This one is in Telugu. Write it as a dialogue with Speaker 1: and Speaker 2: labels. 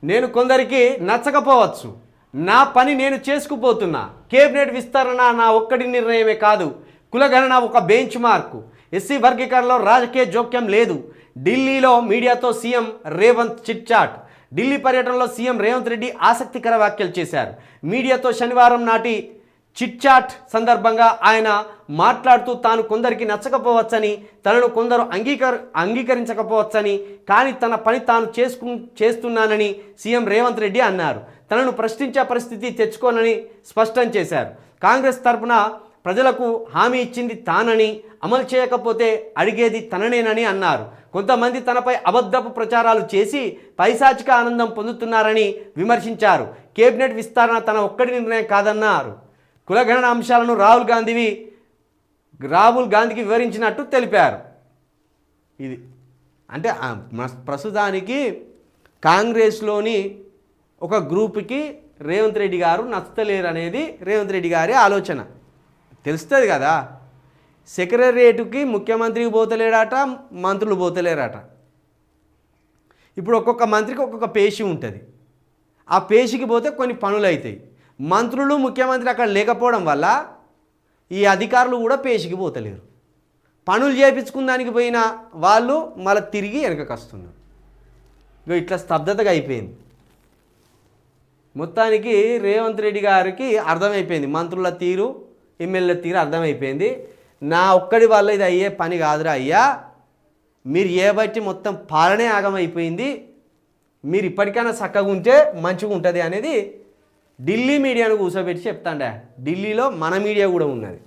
Speaker 1: నేను కొందరికి నచ్చకపోవచ్చు, నా పని నేను చేసుకుపోతున్నా. కేబినెట్ విస్తరణ నా ఒక్కడి నిర్ణయమే కాదు, కులగణన ఒక బెంచ్ మార్కు. ఎస్సీ వర్గీకరణలో రాజకీయ జోక్యం లేదు. ఢిల్లీలో మీడియాతో సీఎం రేవంత్ చిట్చాట్. ఢిల్లీ పర్యటనలో సీఎం రేవంత్ రెడ్డి ఆసక్తికర వ్యాఖ్యలు చేశారు. మీడియాతో శనివారం నాటి చిట్చాట్ సందర్భంగా ఆయన మాట్లాడుతూ తాను కొందరికి నచ్చకపోవచ్చని, తనను కొందరు అంగీకరించకపోవచ్చని, కానీ తన పని తాను చేస్తున్నానని సీఎం రేవంత్ రెడ్డి అన్నారు. తనను ప్రశ్నించే పరిస్థితి తెచ్చుకోనని స్పష్టం చేశారు. కాంగ్రెస్ తరపున ప్రజలకు హామీ ఇచ్చింది తానని, అమలు చేయకపోతే అడిగేది తననేనని అన్నారు. కొంతమంది తనపై అబద్ధపు ప్రచారాలు చేసి పైశాచిక ఆనందం పొందుతున్నారని విమర్శించారు. కేబినెట్ విస్తరణ తన ఒక్కడి నిర్ణయం కాదన్నారు. కులగణన అంశాలను రాహుల్ గాంధీకి వివరించినట్టు తెలిపారు. ఇది అంటే ప్రస్తుతానికి కాంగ్రెస్లోని ఒక గ్రూప్కి రేవంత్ రెడ్డి గారు నచ్చలేరు అనేది రేవంత్ రెడ్డి గారి ఆలోచన. తెలుస్తుంది కదా, సెక్రటరియట్కి ముఖ్యమంత్రికి పోతలేడట, మంత్రులు పోతలేరట. ఇప్పుడు ఒక్కొక్క మంత్రికి ఒక్కొక్క పేషి ఉంటుంది. ఆ పేషికి పోతే కొన్ని పనులు అవుతాయి. మంత్రులు ముఖ్యమంత్రి అక్కడ లేకపోవడం వల్ల ఈ అధికారులు కూడా పేషికి పోతలేరు. పనులు చేయించుకున్నానికి పోయిన వాళ్ళు మళ్ళీ తిరిగి వెనకకు వస్తున్నారు. ఇట్లా స్తబ్దతగా అయిపోయింది. మొత్తానికి రేవంత్ రెడ్డి గారికి అర్థమైపోయింది, మంత్రుల తీరు ఎమ్మెల్యేల తీరు అర్థమైపోయింది. నా ఒక్కడి వల్ల ఇది అయ్యే పని కాదురా అయ్యా, మీరు ఏ బట్టి మొత్తం పాలనే ఆగమైపోయింది, మీరు ఇప్పటికైనా చక్కగా ఉంటే మంచిగా ఉంటుంది అనేది ఢిల్లీ మీడియాను కూర్చోబెట్టి చెప్తాండే. ఢిల్లీలో మన మీడియా కూడా ఉన్నది.